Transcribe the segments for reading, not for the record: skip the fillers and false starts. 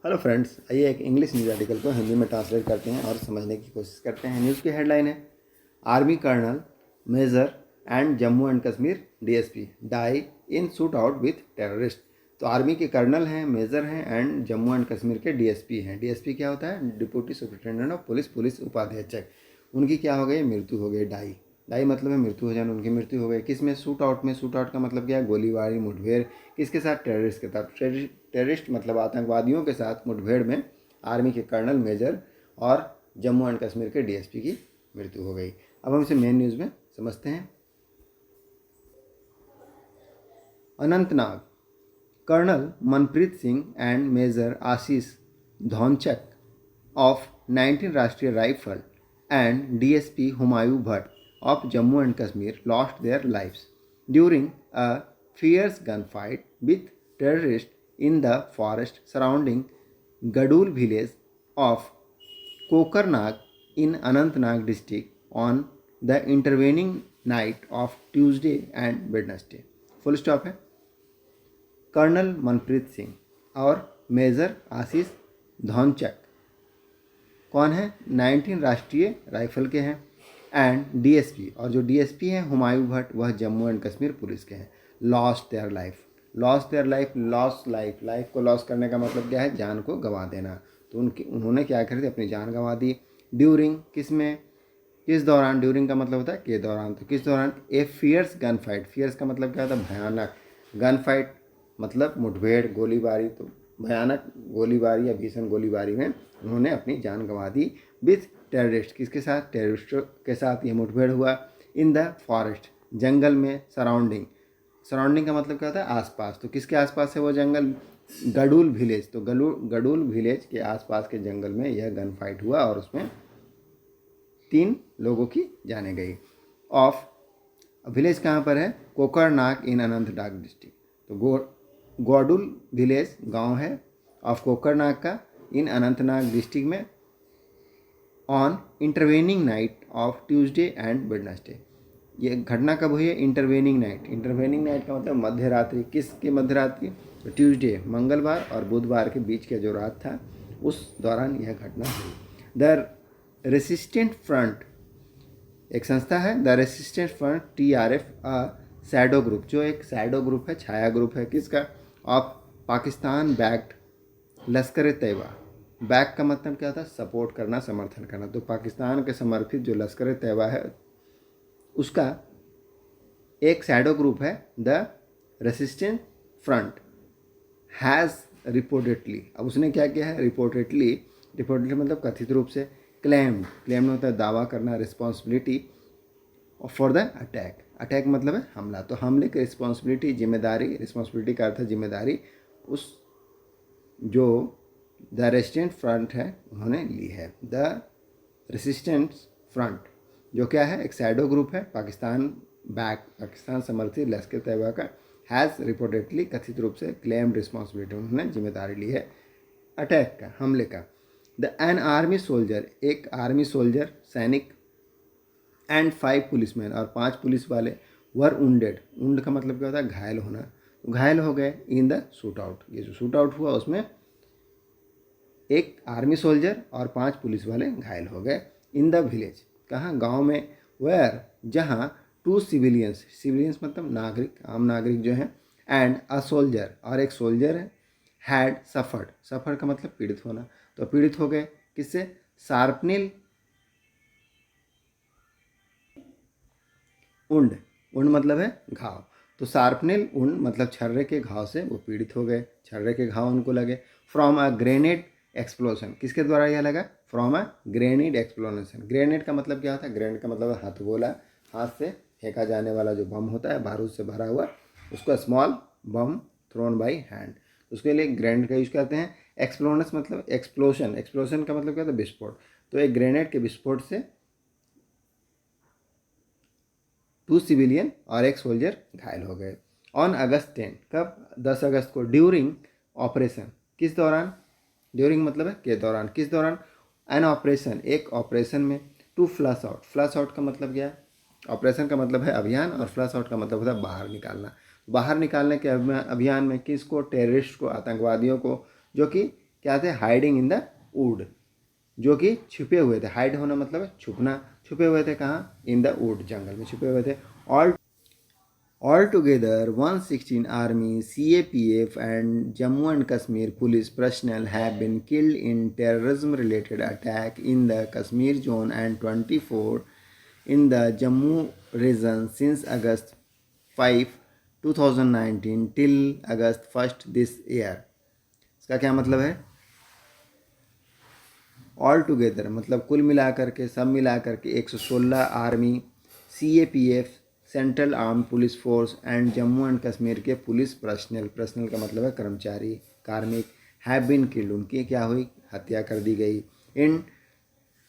Hello friends, आइए एक English news article को हिंदी में ट्रांसलेट करते हैं और समझने की कोशिश करते हैं। न्यूज़ की हेडलाइन है, army colonel major and Jammu and Kashmir DSP die in shootout with terrorist. तो आर्मी के कर्नल हैं, मेजर हैं एंड जम्मू एंड कश्मीर के डीएसपी हैं। डीएसपी क्या होता है? Deputy superintendent of police, police उपाध्यक्षक। उनकी क्या हो गई? मृत्यु हो गई। डाई डाई मतलब है मृत्यु हो जाना, उनकी मृत्यु हो गई। किस में? शूट आउट में। शूट आउट का मतलब क्या है? गोलीबारी, मुठभेड़। किसके साथ? टेररिस्ट के साथ। टेररिस्ट मतलब आतंकवादियों के साथ मुठभेड़ में आर्मी के कर्नल, मेजर और जम्मू एंड कश्मीर के डीएसपी की मृत्यु हो गई। अब हम इसे मेन न्यूज़ में समझते हैं। Anantnag, colonel Manpreet Singh and major Ashish Dhonchak of 19 Rashtriya rifle and DSP Humayun Bhatt of Jammu and Kashmir lost their lives during a fierce gunfight with terrorists in the forest surrounding Gadul village of Kokarnag in Anantnag district on the intervening night of Tuesday and Wednesday. Full stop है। Colonel Manpreet Singh और major Ashish धौनचक कौन है? 19 Rashtriya rifle के हैं and DSP, और जो DSP हैं हुमायूं भट्ट, वह जम्मू एंड कश्मीर पुलिस के हैं। Lost their life, lost their life, loss life, life को लॉस करने का मतलब क्या है? जान को गंवा देना। तो उन्होंने क्या करी थी? अपनी जान गंवा दी। ड्यूरिंग, किस में? किस दौरान? ड्यूरिंग का मतलब होता है के दौरान। तो किस दौरान? A fierce gun fight. Fierce का मतलब क्या होता है? भयानक। गन फाइट मतलब मुठभेड़, गोलीबारी। तो भयानक गोलीबारी या भीषण गोलीबारी में उन्होंने अपनी जान गंवा दी। विथ टेररिस्ट, किसके साथ? टेररिस्टों के साथ ये मुठभेड़ हुआ। इन द फॉरेस्ट, जंगल में। सराउंडिंग, सराउंडिंग का मतलब क्या होता है? आसपास। तो किसके आसपास है वो जंगल? गडुल विलेज। तो गडुल विलेज के आसपास के जंगल में यह गन फाइट हुआ और उसमें 3 लोगों की जानें गई। ऑफ विलेज कहाँ पर है? कोकरनाग इन अनंतनाग डिस्ट्रिक्ट। तो गोडुल विलेज गांव है ऑफ कोकरनाग का, इन अनंतनाग डिस्ट्रिक्ट में, on intervening night of Tuesday and Wednesday. ये घटना कब हुई है? Intervening night. इंटरवेनिंग नाइट का मतलब मध्य रात्रि। किसकी मध्य रात्रि? तो ट्यूसडे, मंगलवार और बुधवार के बीच का जो रात था उस दौरान यह घटना हुई। द रेसिस्टेंट फ्रंट एक संस्था है, the resistant front TRF, shadow group, जो एक शैडो ग्रुप है, छाया ग्रुप है। किसका? Of Pakistan backed Lashkar Taiba. Back का मतलब क्या था? सपोर्ट करना, समर्थन करना। तो पाकिस्तान के समर्थित जो लश्कर तैयबा है उसका एक शैडो ग्रुप है, the resistant front has reportedly. अब उसने क्या किया है? रिपोर्टेडली, रिपोर्टेडली मतलब कथित रूप से। क्लेम्ड, क्लेम्ड होता है दावा करना, responsibility for the attack. Attack मतलब है हमला। तो हमले की रिस्पॉन्सिबिलिटी, जिम्मेदारी, रिस्पॉन्सिबिलिटी का अर्थ है जिम्मेदारी, उस जो द रेसिस्टेंट फ्रंट है उन्होंने ली है। द रेसिस्टेंस फ्रंट जो क्या है? एक शैडो ग्रुप है, पाकिस्तान बैक, पाकिस्तान समर्थित लश्कर तैयबा का। हैज़ रिपोर्टेडली, कथित रूप से। क्लेम्ड रिस्पॉन्सिबिलिटी, उन्होंने जिम्मेदारी ली है अटैक का, हमले का। द एन आर्मी सोल्जर, एक आर्मी सोल्जर, सैनिक, एंड 5 पुलिसमैन, और 5 पुलिस वाले, वर उंडेड। उंड का मतलब क्या होता है? घायल होना। घायल हो गए इन द शूट आउट। ये जो शूट आउट हुआ उसमें एक आर्मी सोल्जर और 5 पुलिस वाले घायल हो गए। इन द विलेज, कहाँ? गांव में। वेयर, जहाँ 2 सिविलियंस, सिविलियंस मतलब नागरिक, आम नागरिक जो हैं, एंड अ सोल्जर, और एक सोल्जर है, हैड सफर्ड। सफर का मतलब पीड़ित होना। तो पीड़ित हो गए किससे? शार्पनिल उंड, उंड मतलब है घाव। तो शार्पनिल उंड मतलब छर्रे के घाव से वो पीड़ित हो गए, छर्रे के घाव उनको लगे। फ्रॉम अ ग्रेनेड एक्सप्लोजन, किसके द्वारा यह लगा? From a grenade explosion. Grenade का मतलब क्या होता है? ग्रेनेड का मतलब है हथगोला, हाथ से फेंका जाने वाला जो बम होता है, बारूद से भरा हुआ, उसको small bomb thrown by hand, उसके लिए ग्रेनेड का यूज करते हैं। एक्सप्लोनस मतलब एक्सप्लोजन, एक्सप्लोजन का मतलब क्या होता है? विस्फोट। तो एक ग्रेनेड के विस्फोट से 2 सिविलियन और एक सोल्जर घायल हो गए। ऑन अगस्त 10, कब? 10 अगस्त को। ड्यूरिंग ऑपरेशन, किस दौरान? ड्यूरिंग मतलब है के दौरान। किस दौरान? एन ऑपरेशन, एक ऑपरेशन में। To flush out, flush out का मतलब क्या है? ऑपरेशन का मतलब है अभियान और फ्लश आउट का मतलब होता है बाहर निकालना। बाहर निकालने के अभियान में किसको? टेररिस्ट को, आतंकवादियों को, जो कि क्या थे, हाइडिंग इन द वुड, जो कि छुपे हुए थे। हाइड होना मतलब है छुपना, छुपे हुए थे कहाँ, इन द वुड, जंगल में छुपे हुए थे। All Altogether, 116 Army, CAPF, and Jammu and Kashmir police personnel have been killed in terrorism-related attack in the Kashmir zone and 24 in the Jammu region since August 5, 2019 till August 1 this year. इसका क्या मतलब है? All together मतलब कुल मिलाकर के, सब मिलाकर के 116 army, CAPF central arm police force and Jammu and Kashmir के पुलिस पर्सनल, पर्सनल का मतलब है कर्मचारी, कार्मिक, हैव बीन किल्ड, उनकी क्या हुई, हत्या कर दी गई, इन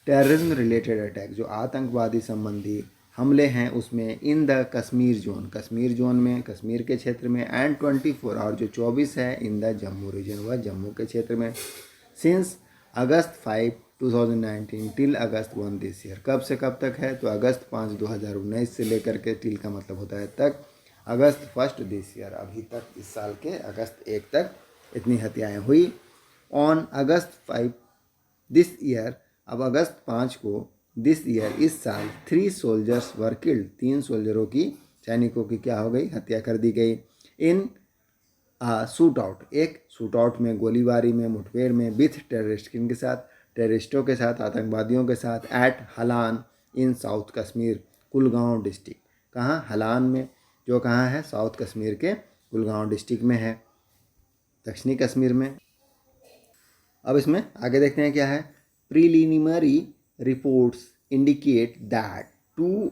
टेररिज्म रिलेटेड अटैक, जो आतंकवादी संबंधी हमले हैं उसमें, in the Kashmir zone, Kashmir zone में, कश्मीर के क्षेत्र में, एंड 24 और जो 24 है, इन द जम्मू रीजन, वह जम्मू के क्षेत्र में, since August 5, 2019 till August 1 this year. कब से कब तक है, तो August 5, 2019 से लेकर के, टिल का मतलब होता है तक, August 1 दिस ईयर, अभी तक, इस साल के August 1 तक इतनी हत्याएं हुई। ऑन August 5 दिस ईयर, अब August 5 को, दिस ईयर, इस साल, 3 सोल्जर्स वर किल्ड, 3 सोल्जरों की, सैनिकों की क्या हो गई, हत्या कर दी गई। इन शूट आउट, एक शूट आउट में, गोलीबारी में, मुठभेड़ में, विथ टेररिस्ट, किनके साथ, टेररिस्टों के साथ, आतंकवादियों के साथ, एट हलान इन साउथ कश्मीर, कुलगांव डिस्ट्रिक्ट, कहाँ, हलान में, जो कहाँ है, साउथ कश्मीर के कुलगांव डिस्ट्रिक्ट में है, दक्षिणी कश्मीर में। अब इसमें आगे देखते हैं क्या है, preliminary reports indicate that 2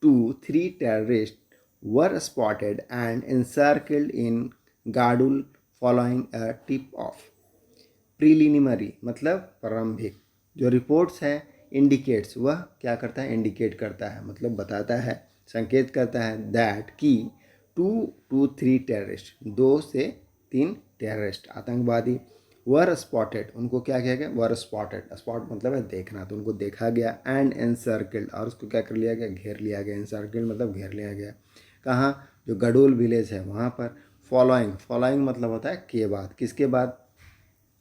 to 3 terrorists were spotted and encircled in Gadul following a tip-off. Preliminary मतलब प्रारंभिक, जो रिपोर्ट्स है, इंडिकेट्स, वह क्या करता है, इंडिकेट करता है, मतलब बताता है, संकेत करता है, दैट कि 2 to 3 टेररिस्ट, 2 से 3 टेररिस्ट, आतंकवादी, वर स्पॉटेड, उनको क्या किया गया, वर स्पॉटेड, स्पॉट मतलब है देखना, तो उनको देखा गया, एंड एनसर्कल्ड, और उसको क्या कर लिया गया, घेर लिया गया, एनसर्कल्ड मतलब घेर लिया गया, कहाँ, जो गडोल विलेज है वहाँ पर। फॉलोइंग, फॉलोइंग मतलब होता है के बाद, किसके बाद,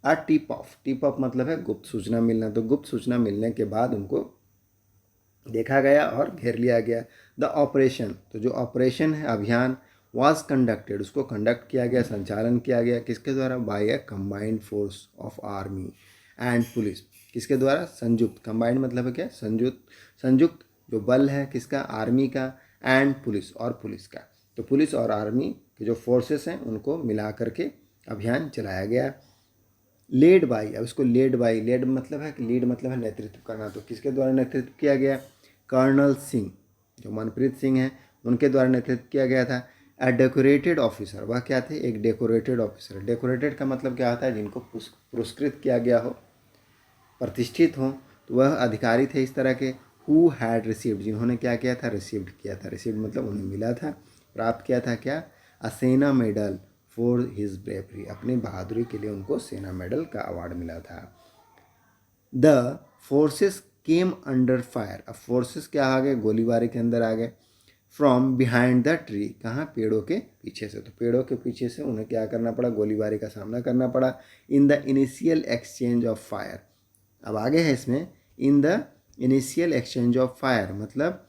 आ टिप ऑफ, टिप ऑफ मतलब है गुप्त सूचना मिलना, तो गुप्त सूचना मिलने के बाद उनको देखा गया और घेर लिया गया। द ऑपरेशन, तो जो ऑपरेशन है, अभियान, वाज कंडक्टेड, उसको कंडक्ट किया गया, संचालन किया गया, किसके द्वारा, by a combined force of army and police, किसके द्वारा, संयुक्त, कंबाइंड मतलब है क्या, संयुक्त, संयुक्त जो बल है किसका, आर्मी का, एंड पुलिस, और पुलिस का, तो पुलिस और आर्मी के जो फोर्सेस हैं उनको मिला करके अभियान चलाया गया। लेड बाई, अब इसको लेड बाई, लेड मतलब है, लीड मतलब है नेतृत्व करना, तो किसके द्वारा नेतृत्व किया गया, कर्नल सिंह, जो मनप्रीत सिंह हैं उनके द्वारा नेतृत्व किया गया था। ए डेकोरेटेड ऑफिसर, वह क्या थे, एक डेकोरेटेड ऑफिसर, डेकोरेटेड का मतलब क्या होता है, जिनको पुरस्कृत किया गया हो, प्रतिष्ठित हो, तो वह अधिकारी थे इस तरह के, हु हैड रिसीव्ड, जिन्होंने क्या किया था, रिसीव्ड किया था, रिसीव्ड मतलब उन्हें मिला था, प्राप्त किया था क्या, अ सेना मेडल फॉर हिज ब्रेवरी, अपनी बहादुरी के लिए उनको सेना मेडल का अवार्ड मिला था। The forces came under fire, अब फोर्सेस क्या आ गए, गोलीबारी के अंदर आ गए, फ्रॉम बिहाइंड द ट्री, कहाँ, पेड़ों के पीछे से, तो पेड़ों के पीछे से उन्हें क्या करना पड़ा, गोलीबारी का सामना करना पड़ा। In the initial exchange of fire, अब आगे है इसमें, in the initial exchange of fire मतलब,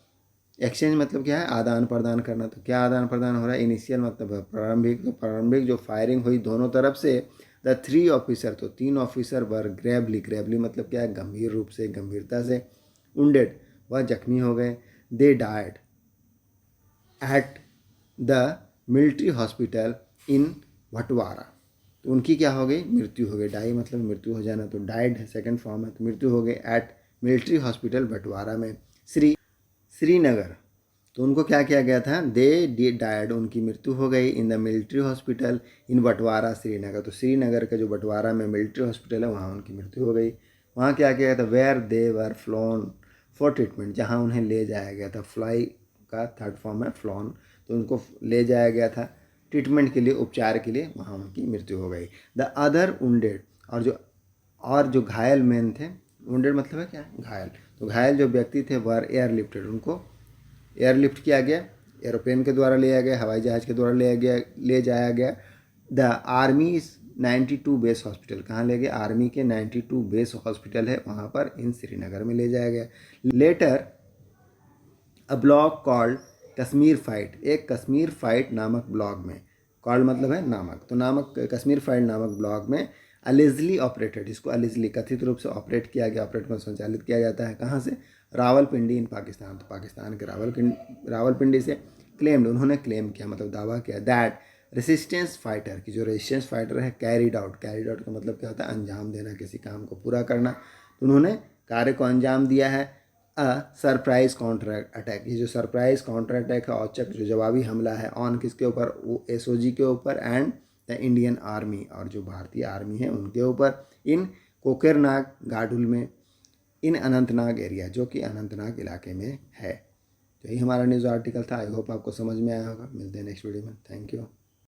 एक्सचेंज मतलब क्या है, आदान प्रदान करना, तो क्या आदान प्रदान हो रहा है, इनिशियल मतलब प्रारंभिक, तो प्रारंभिक जो फायरिंग हुई दोनों तरफ से, द 3 ऑफिसर, तो 3 ऑफिसर वर ग्रेवली, ग्रेवली मतलब क्या है, गंभीर रूप से, गंभीरता से, उंडेड वह जख्मी हो गए, they died at the military hospital in Bhatwara, तो उनकी क्या हो गई, मृत्यु हो गई, डाई मतलब मृत्यु हो जाना, तो डाइड है सेकंड फॉर्म है, तो मृत्यु हो गई एट मिलिट्री हॉस्पिटल भटवारा में, श्रीनगर, तो उनको क्या किया गया था, दे डायड, उनकी मृत्यु हो गई, इन द मिलिट्री हॉस्पिटल इन बटवारा श्रीनगर, तो श्रीनगर का जो बटवारा में मिलिट्री हॉस्पिटल है वहाँ उनकी मृत्यु हो गई। वहाँ क्या किया गया था, where they were flown for treatment, जहाँ उन्हें ले जाया गया था, फ्लाई का थर्ड फॉर्म है फ्लॉन, तो उनको ले जाया गया था ट्रीटमेंट के लिए, उपचार के लिए, वहाँ उनकी मृत्यु हो गई। द अदर वुंडेड, और जो घायल मैन थे, वुंडेड मतलब है क्या, घायल, तो घायल जो व्यक्ति थे वर एयरलिफ्टेड, उनको एयरलिफ्ट किया गया, एरोप्लेन के द्वारा ले जाया गया, हवाई जहाज़ के द्वारा ले जाया गया। द आर्मी 92 बेस हॉस्पिटल, कहाँ ले गए? आर्मी के 92 बेस हॉस्पिटल है वहाँ पर इन श्रीनगर में ले जाया गया। Later a blog called Kashmir fight, एक कश्मीर फाइट नामक ब्लॉग में, कॉल्ड मतलब है नामक, तो नामक कश्मीर फाइट नामक ब्लॉग में अलिजली ऑपरेटेड, इसको अलिजली कथित रूप से ऑपरेट किया गया, ऑपरेट में संचालित किया जाता है, कहाँ से? रावलपिंडी इन पाकिस्तान, तो पाकिस्तान के रावलपिंडी से क्लेम्ड, उन्होंने क्लेम किया मतलब दावा किया दैट रेसिस्टेंस फाइटर की जो रेसिस्टेंस फाइटर है कैरिड आउट का मतलब क्या होता है? अंजाम देना, किसी काम को पूरा करना, तो उन्होंने कार्य को अंजाम दिया है। सरप्राइज काउंटर अटैक, ये जो सरप्राइज काउंटर अटैक है, औचक जो जवाबी हमला है, ऑन किसके ऊपर? वो एसओजी के ऊपर एंड द इंडियन आर्मी, और जो भारतीय आर्मी है उनके ऊपर, इन कोकेरनाग गाडुल में, इन अनंतनाग एरिया, जो कि अनंतनाग इलाके में है। तो यही हमारा न्यूज़ आर्टिकल था। आई होप आपको समझ में आया होगा। मिलते हैं नेक्स्ट वीडियो में। Thank you.